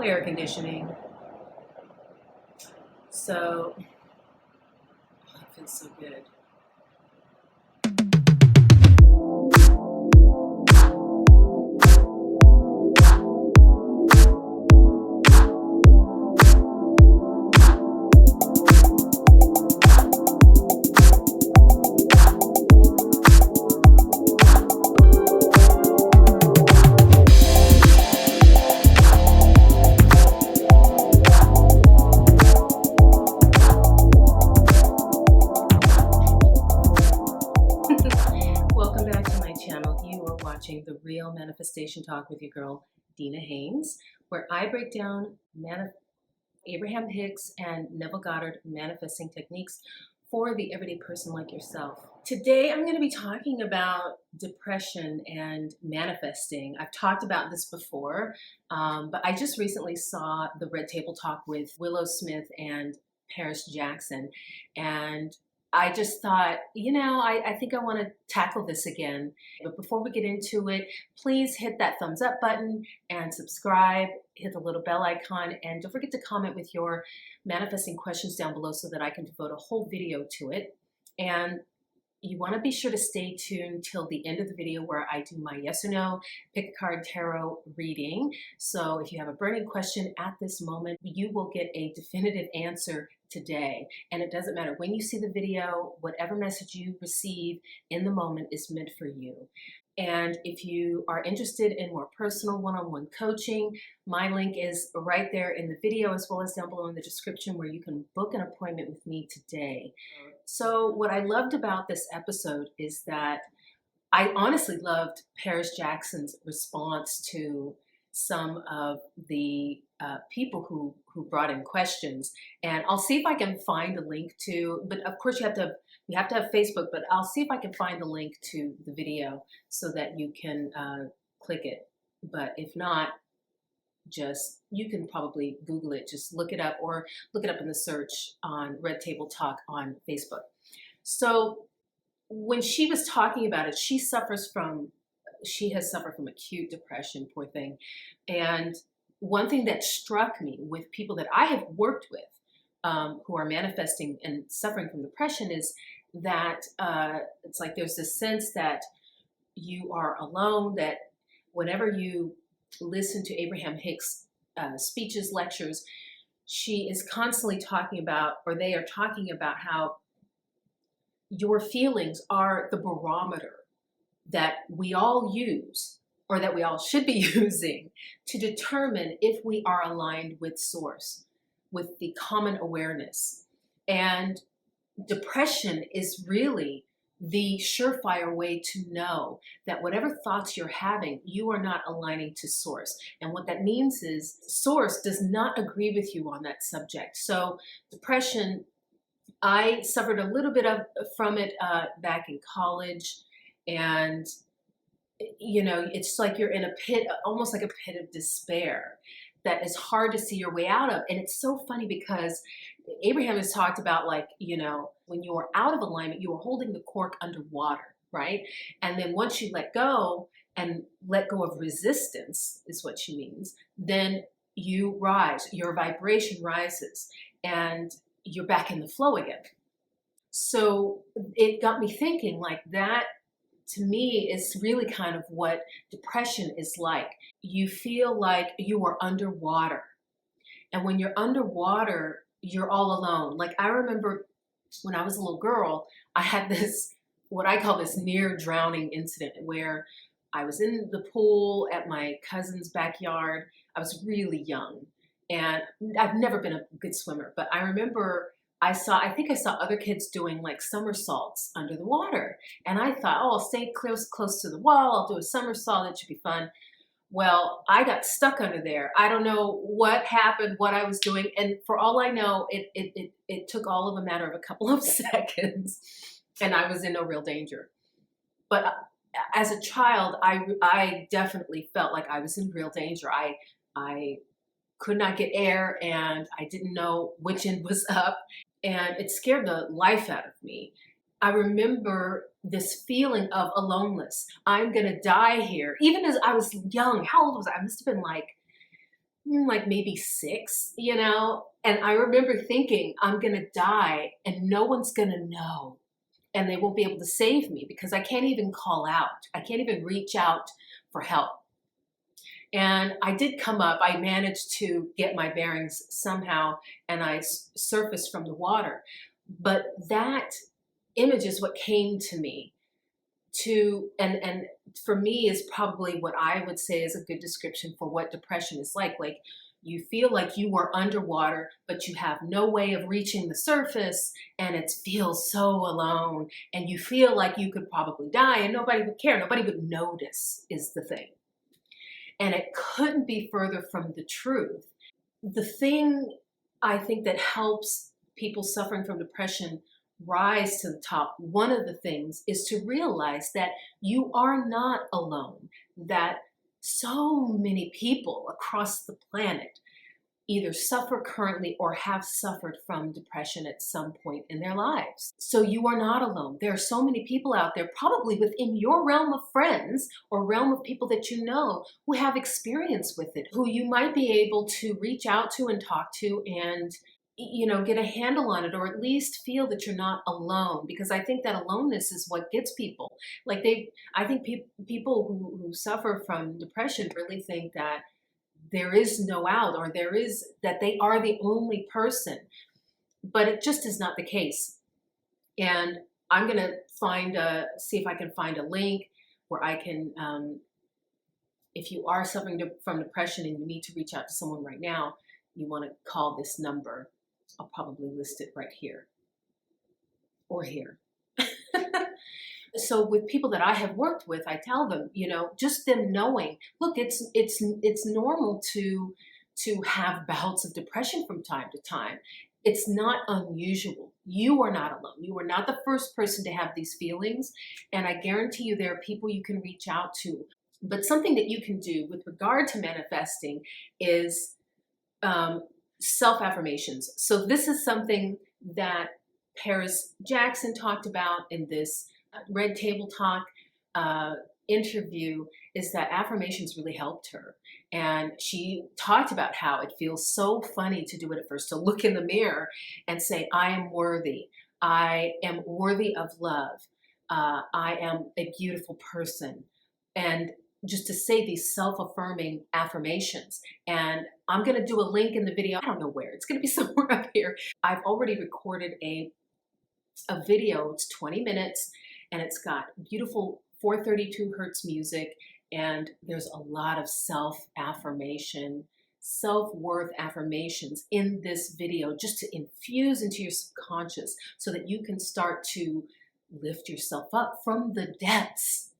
air conditioning. So, oh, it feels so good. Welcome back to my channel. You are watching The Real Manifestation Talk with your girl, Dina Haynes, where I break down Abraham Hicks and Neville Goddard manifesting techniques for the everyday person like yourself. Today, I'm going to be talking about depression and manifesting. I've talked about this before, but I just recently saw the Red Table Talk with Willow Smith and Paris Jackson, and I just thought, I think I want to tackle this again. But before we get into it, please hit that thumbs up button and subscribe, hit the little bell icon, and don't forget to comment with your manifesting questions down below so that I can devote a whole video to it. And you want to be sure to stay tuned till the end of the video where I do my yes or no pick a card tarot reading. So if you have a burning question at this moment, you will get a definitive answer today. And it doesn't matter when you see the video, whatever message you receive in the moment is meant for you. And if you are interested in more personal one-on-one coaching, my link is right there in the video as well as down below in the description where you can book an appointment with me today. So what I loved about this episode is that I honestly loved Paris Jackson's response to some of the people who brought in questions. And I'll see if I can find a link to, but of course you have to have Facebook, but I'll see if I can find the link to the video so that you can click it. But if not, you can probably Google it, just look it up or look it up in the search on Red Table Talk on Facebook. So when she was talking about it, she has suffered from acute depression, poor thing. And one thing that struck me with people that I have worked with who are manifesting and suffering from depression is that it's like there's this sense that you are alone, that whenever you listen to Abraham Hicks speeches, lectures, she is constantly talking about, or they are talking about how your feelings are the barometer that we all use, or that we all should be using to determine if we are aligned with source, with the common awareness. And depression is really the surefire way to know that whatever thoughts you're having, you are not aligning to source. And what that means is source does not agree with you on that subject. So depression, I suffered a little bit from it back in college. And it's like you're in a pit, almost like a pit of despair that is hard to see your way out of. And it's so funny because Abraham has talked about, like, when you are out of alignment, you are holding the cork underwater, right? And then once you let go of resistance, is what she means, then you rise, your vibration rises, and you're back in the flow again. So it got me thinking, like, that to me is really kind of what depression is like. You feel like you are underwater. And when you're underwater, you're all alone. Like, I remember when I was a little girl, I had this, what I call this near drowning incident where I was in the pool at my cousin's backyard. I was really young and I've never been a good swimmer, but I remember I think I saw other kids doing like somersaults under the water. And I thought, oh, I'll stay close to the wall. I'll do a somersault. It should be fun. Well, I got stuck under there. I don't know what happened, what I was doing. And for all I know, it took all of a matter of a couple of seconds and I was in no real danger. But as a child, I definitely felt like I was in real danger. I could not get air and I didn't know which end was up. And it scared the life out of me. I remember this feeling of aloneness. I'm going to die here. Even as I was young, how old was I? I must have been like like maybe 6, and I remember thinking, I'm going to die and no one's going to know. And they won't be able to save me because I can't even call out. I can't even reach out for help. And I did come up. I managed to get my bearings somehow, and I surfaced from the water. But that image is what came to me. And for me is probably what I would say is a good description for what depression is like. Like, you feel like you are underwater, but you have no way of reaching the surface, and it feels so alone, and you feel like you could probably die and nobody would care. Nobody would notice is the thing. And it couldn't be further from the truth. The thing I think that helps people suffering from depression rise to the top, one of the things is to realize that you are not alone, that so many people across the planet either suffer currently or have suffered from depression at some point in their lives. So you are not alone. There are so many people out there, probably within your realm of friends or realm of people that you know who have experience with it, who you might be able to reach out to and talk to and get a handle on it, or at least feel that you're not alone, because I think that aloneness is what gets people. I think people who suffer from depression really think that there is no out, or that they are the only person, but it just is not the case. And I'm going to see if I can find a link where I can, if you are suffering from depression and you need to reach out to someone right now, you want to call this number. I'll probably list it right here or here. So with people that I have worked with, I tell them, just them knowing, look, it's normal to have bouts of depression from time to time. It's not unusual. You are not alone. You are not the first person to have these feelings. And I guarantee you there are people you can reach out to. But something that you can do with regard to manifesting is self-affirmations. So this is something that Paris Jackson talked about in this Red Table Talk interview, is that affirmations really helped her. And she talked about how it feels so funny to do it at first, to look in the mirror and say, I am worthy. I am worthy of love. I am a beautiful person. And just to say these self-affirming affirmations. And I'm going to do a link in the video. I don't know where. It's going to be somewhere up here. I've already recorded a video. It's 20 minutes, and it's got beautiful 432 hertz music, and there's a lot of self-affirmation, self-worth affirmations in this video, just to infuse into your subconscious so that you can start to lift yourself up from the depths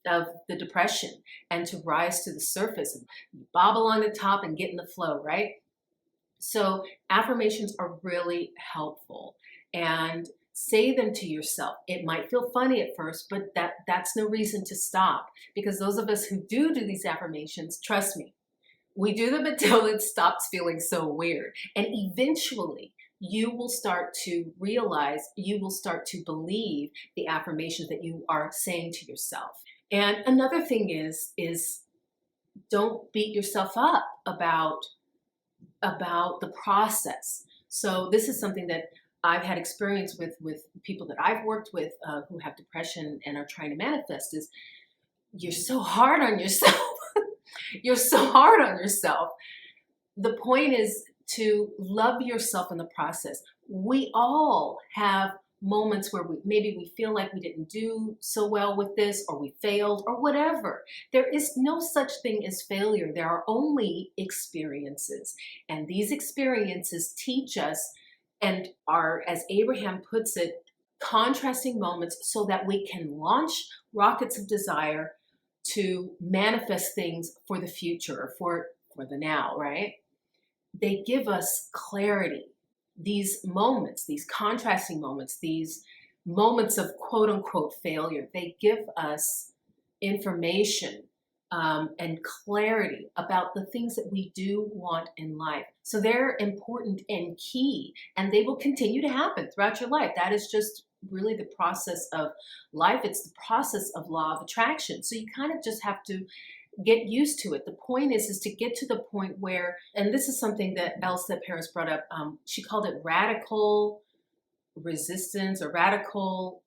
of the depression and to rise to the surface and bob along the top and get in the flow, right? So affirmations are really helpful, and say them to yourself. It might feel funny at first, but that's no reason to stop, because those of us who do these affirmations, trust me, we do them until it stops feeling so weird. And eventually you will start to realize, you will start to believe the affirmations that you are saying to yourself. And another thing is don't beat yourself up about the process. So this is something that I've had experience with people that I've worked with who have depression and are trying to manifest, is you're so hard on yourself. You're so hard on yourself. The point is to love yourself in the process. We all have moments where maybe we feel like we didn't do so well with this, or we failed, or whatever. There is no such thing as failure. There are only experiences. And these experiences teach us and are, as Abraham puts it, contrasting moments so that we can launch rockets of desire to manifest things for the future, or for the now, right? They give us clarity. These moments, these contrasting moments, these moments of quote unquote failure, they give us information and clarity about the things that we do want in life. So they're important and key, and they will continue to happen throughout your life. That is just really the process of life. It's the process of law of attraction. So you kind of just have to get used to it. The point is to get to the point where, and this is something that else that Paris brought up. She called it radical resistance or radical.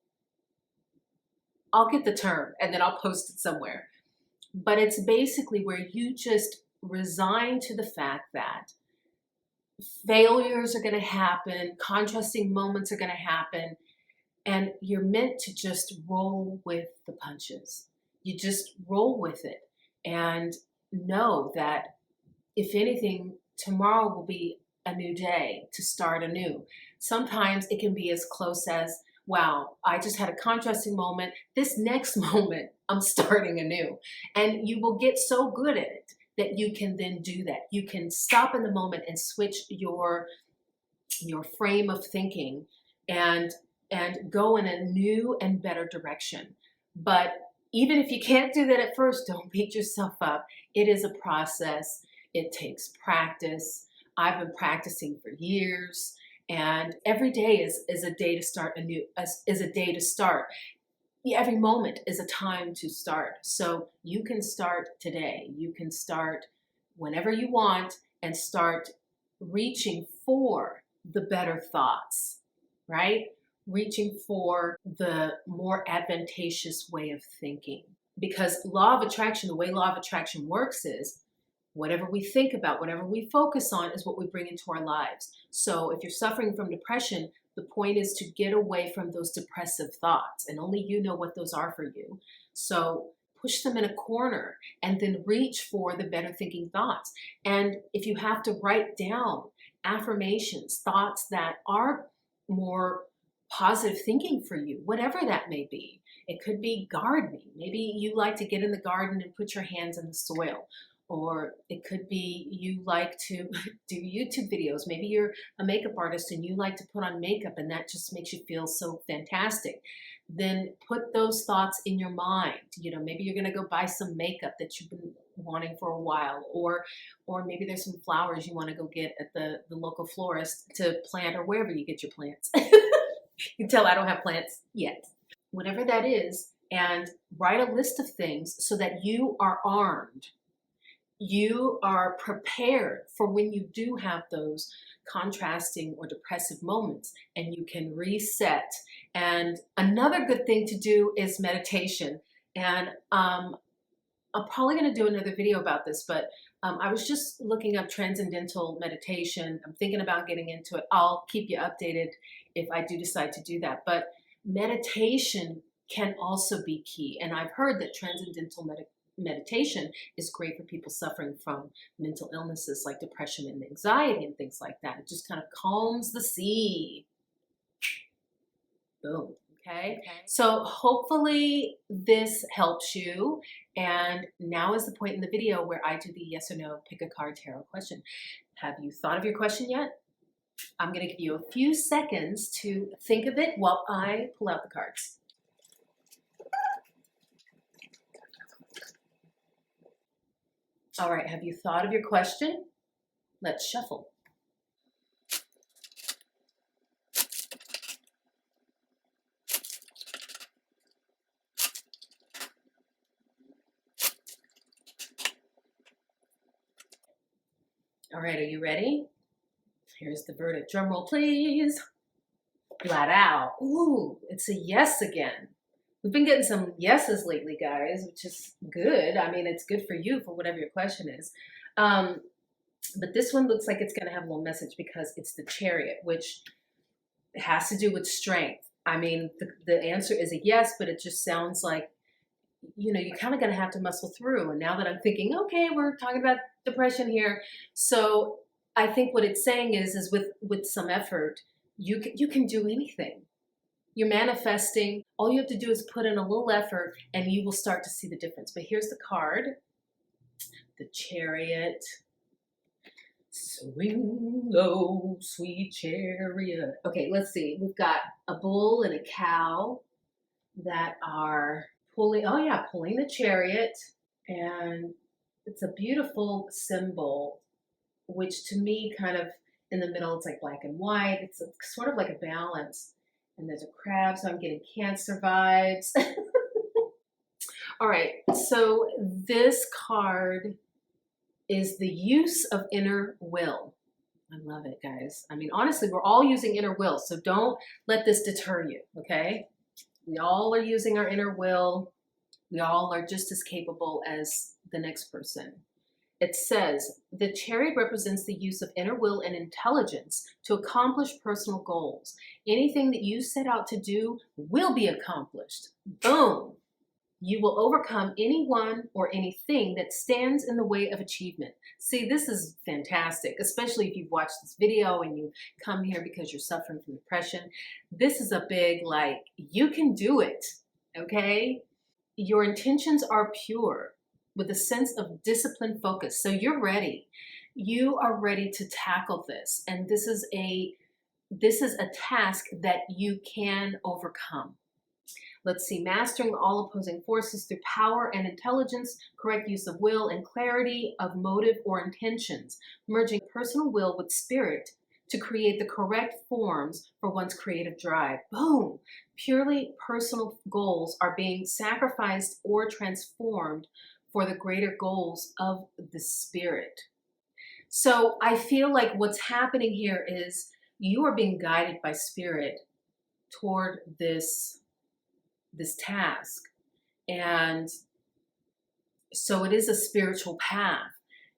I'll get the term and then I'll post it somewhere. But it's basically where you just resign to the fact that failures are going to happen, contrasting moments are going to happen, and you're meant to just roll with the punches. You just roll with it and know that if anything, tomorrow will be a new day to start anew. Sometimes it can be as close as, wow, I just had a contrasting moment. This next moment, I'm starting anew. And you will get so good at it that you can then do that. You can stop in the moment and switch your frame of thinking and go in a new and better direction. But even if you can't do that at first, don't beat yourself up. It is a process. It takes practice. I've been practicing for years. And every day is a day to start anew, is a day to start. Every moment is a time to start. So you can start today. You can start whenever you want and start reaching for the better thoughts, right? Reaching for the more advantageous way of thinking. Because law of attraction, the way law of attraction works is whatever we think about, whatever we focus on is what we bring into our lives. So if you're suffering from depression, the point is to get away from those depressive thoughts, and only you know what those are for you. So push them in a corner and then reach for the better thinking thoughts. And if you have to write down affirmations, thoughts that are more positive thinking for you, whatever that may be. It could be gardening. Maybe you like to get in the garden and put your hands in the soil. Or it could be you like to do YouTube videos. Maybe you're a makeup artist and you like to put on makeup and that just makes you feel so fantastic. Then put those thoughts in your mind. You know, maybe you're going to go buy some makeup that you've been wanting for a while, or maybe there's some flowers you want to go get at the local florist to plant, or wherever you get your plants. You can tell I don't have plants yet. Whatever that is, and write a list of things so that you are armed. You are prepared for when you do have those contrasting or depressive moments, and you can reset. And another good thing to do is meditation. And I'm probably going to do another video about this, but I was just looking up transcendental meditation. I'm thinking about getting into it. I'll keep you updated if I do decide to do that. But meditation can also be key. And I've heard that transcendental meditation is great for people suffering from mental illnesses like depression and anxiety and things like that. It just kind of calms the sea. Boom. Okay. So hopefully this helps you. And now is the point in the video where I do the yes or no pick a card tarot question. Have you thought of your question yet? I'm going to give you a few seconds to think of it while I pull out the cards. All right, have you thought of your question? Let's shuffle. All right, are you ready? Here's the verdict. Drum roll, please. Flat out. Ooh, it's a yes again. We've been getting some yeses lately, guys, which is good. I mean, it's good for you for whatever your question is. But this one looks like it's going to have a little message because it's the Chariot, which has to do with strength. I mean, the answer is a yes, but it just sounds like, you know, you're kind of going to have to muscle through. And now that I'm thinking, okay, we're talking about depression here. So I think what it's saying is with some effort, you can do anything. You're manifesting. All you have to do is put in a little effort and you will start to see the difference. But here's the card, the Chariot. Swing low, sweet chariot. Okay, let's see. We've got a bull and a cow that are pulling the chariot. And it's a beautiful symbol, which to me kind of in the middle, it's like black and white. It's sort of like a balance. And there's a crab, so I'm getting Cancer vibes. All right, so this card is the use of inner will. I love it, guys. I mean, honestly, we're all using inner will, so don't let this deter you, okay? We all are using our inner will. We all are just as capable as the next person. It says, the chariot represents the use of inner will and intelligence to accomplish personal goals. Anything that you set out to do will be accomplished. Boom. You will overcome anyone or anything that stands in the way of achievement. See, this is fantastic, especially if you've watched this video and you come here because you're suffering from depression. This is a big, like, you can do it, okay? Your intentions are pure with a sense of disciplined focus. So you're ready. You are ready to tackle this. And this is a task that you can overcome. Let's see, mastering all opposing forces through power and intelligence, correct use of will, and clarity of motive or intentions, merging personal will with spirit to create the correct forms for one's creative drive. Boom! Purely personal goals are being sacrificed or transformed for the greater goals of the spirit. So I feel like what's happening here is you are being guided by spirit toward this task. And so it is a spiritual path.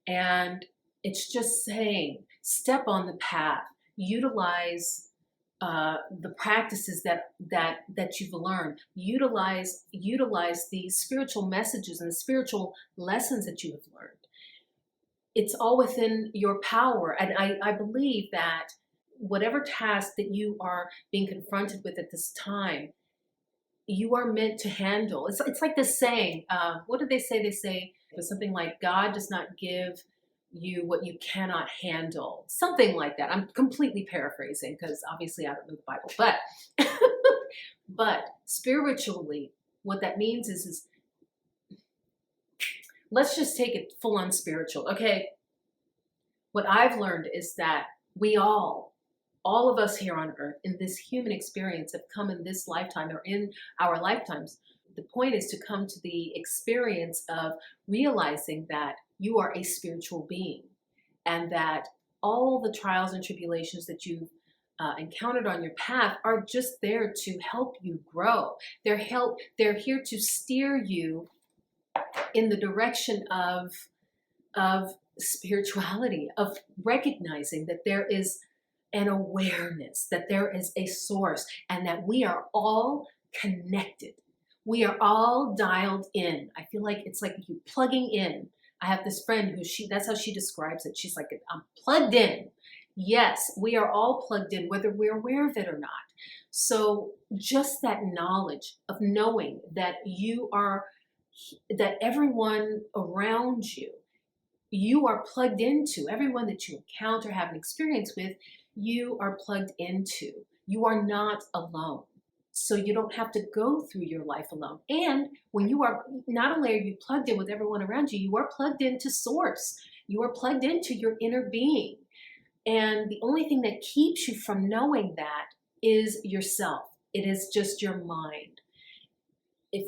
And it's just saying, step on the path, utilize the practices that you've learned, utilize the spiritual messages and the spiritual lessons that you have learned. It's all within your power. And I believe that whatever task that you are being confronted with at this time, you are meant to handle. It's like this saying, what did they say? They say it was something like, God does not give you what you cannot handle. Something like that. I'm completely paraphrasing because obviously I don't know the Bible. But spiritually, what that means is let's just take it full on spiritual. Okay. What I've learned is that we all of us here on earth in this human experience have come in this lifetime or in our lifetimes. The point is to come to the experience of realizing that you are a spiritual being and that all the trials and tribulations that you've encountered on your path are just there to help you grow. They're here to steer you in the direction of spirituality, of recognizing that there is an awareness, that there is a source, and that we are all connected. We are all dialed in. I feel like it's like you plugging in. I have this friend who that's how she describes it. She's like, I'm plugged in. Yes, we are all plugged in, whether we're aware of it or not. So just that knowledge of knowing that that everyone around you are plugged into, everyone that you encounter, have an experience with, you are plugged into. You are not alone. So you don't have to go through your life alone. And when you are, not only are you plugged in with everyone around you, you are plugged into source. You are plugged into your inner being. And the only thing that keeps you from knowing that is yourself. It is just your mind.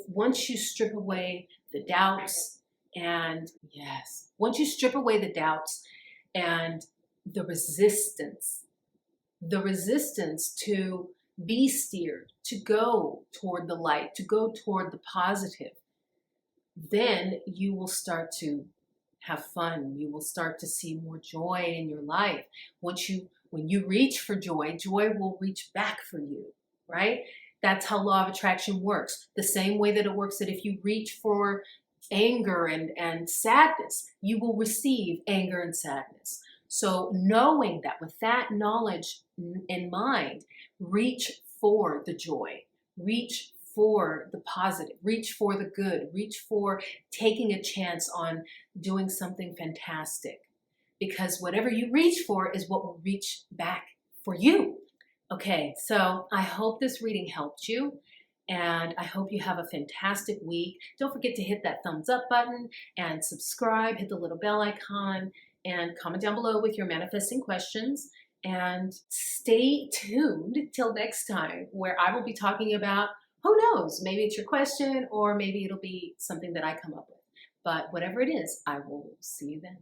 Once you strip away the doubts once you strip away the doubts and the resistance to be steered, to go toward the light, to go toward the positive, then you will start to have fun. You will start to see more joy in your life. When you reach for joy, joy will reach back for you, right? That's how law of attraction works. The same way that it works that if you reach for anger and sadness, you will receive anger and sadness. So knowing that, with that knowledge in mind, reach for the joy, reach for the positive, reach for the good, reach for taking a chance on doing something fantastic. Because whatever you reach for is what will reach back for you. Okay, so I hope this reading helped you. And I hope you have a fantastic week. Don't forget to hit that thumbs up button and subscribe, hit the little bell icon, and comment down below with your manifesting questions. And stay tuned till next time, where I will be talking about Who knows? Maybe it's your question, or maybe it'll be something that I come up with. But whatever it is, I will see you then.